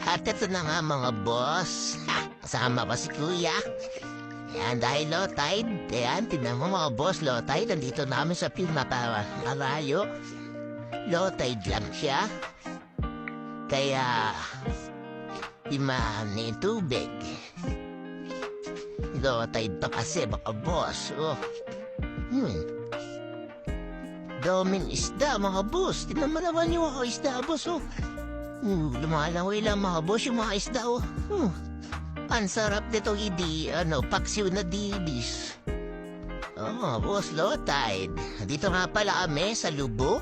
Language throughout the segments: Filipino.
At ito na nga mga boss. Kasama pa si Kuya. Yan dahil low tide. Yan, tignan mo mga boss, low tide. Nandito namin sa Marayo. Low tide lang siya. Kaya, ni tubig. Low tide pa kasi mga boss. Oh. Daming isda mga boss. Tignan mo naman yung mga isda boss. Oh. Lumalangoy lang mga boss yung mga isda. Oh. Ang sarap nito paksiw na dilis. Oh, boss, low tide. Dito nga pala kami sa Lubok.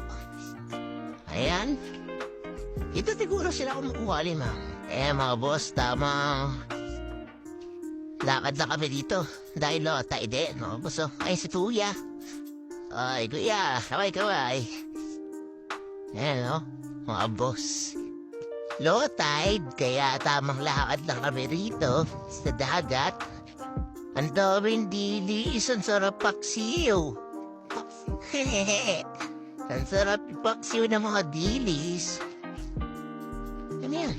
Ayan. Ito siguro sila kumukuha limang. Mga boss, tamang lakad na kami dito. Dahil low tide no, boss. Oh. Ay, si Kuya. Ay, Kuya, kaway. Ayan, no, mga boss. Low tide, kaya tamang lakad lang kami rito sa dagat. Ang daming dilis, ang sarap paksiw. Ang sarap paksiw ng mga dilis. Ano yan?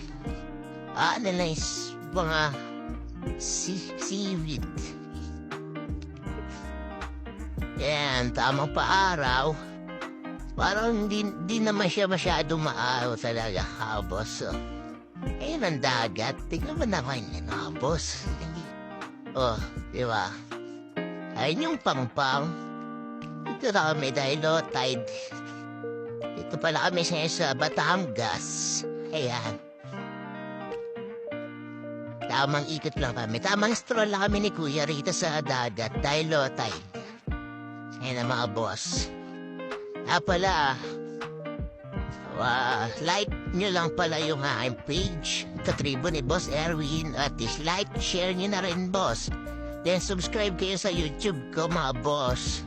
Ano na mga seaweed. Yan, tamang paaraw. Parang di naman siya masyadong maaraw talaga, boss. Ayun ang dagat. Tingnan mo naman yan, boss. Oh, di ba? Ayun yung pangpang. Ito na kami dahil low tide. Ito pala kami sa Batangas. Ayan. Tamang ikot lang kami. Tamang stroll lang kami ni Kuya rito sa dagat dahil low tide. Ayan ang mga boss. Pala, like nyo lang pala yung aking page, Katribo ni Boss Erwin, at dislike, share nyo na rin, boss. Then subscribe kayo sa YouTube ko, mga boss.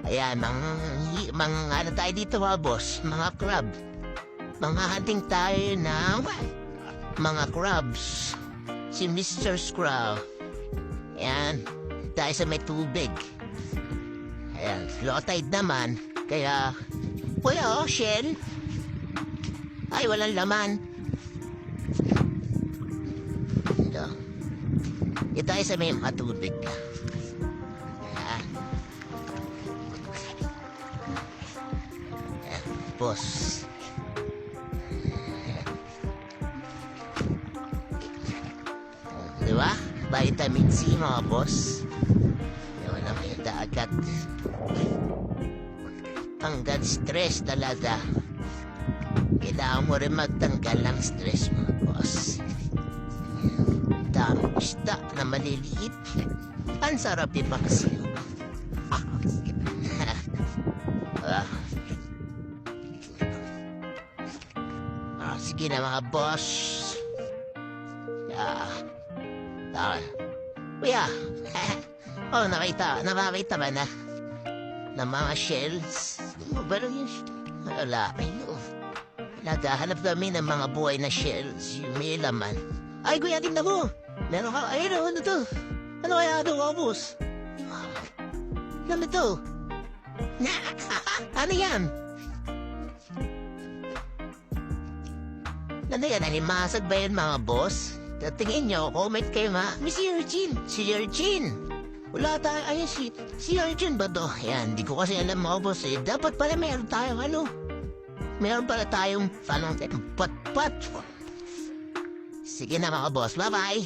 Ayan, ano tayo dito, mga boss, mga crab. Mga hunting tayo ng mga crabs. Si Mr. Scrub. Ayan, tayo sa may tubig. Ayan, low tide naman. Kaya, wala shell. Ay, walang laman. Ito ay sa may matubig. Ayan. Ayan, boss. Ayan. Diba? Vitamin C, mga boss. Ewan naman yung dagat. Hanggang stress talaga. Kailangan mo rin magtanggal ng stress mo, boss. Daming isda na maliliit. Ang sarap ipaksiw. Sige na mga boss. Kuya. Nakakita ba na? Na mga shells. Pero yung malaki yun. Naghahanap kami ng mga buhay na shells. Yung may laman. Ay, Kuya, tingnan mo. Meron ka. Ayun, ano to? Ano kaya ito, boss? Ano to? Ano yan? Ano yan? Animasag ba yan, mga boss? Tingin nyo, comment kayo Miss Eugene. Si Eugene. Wala tayo, ayun si Arjun ba to? Yan, di ko kasi alam mga boss eh. Dapat pala meron tayong meron pala tayong pat-pat. Sige na mga boss, bye-bye.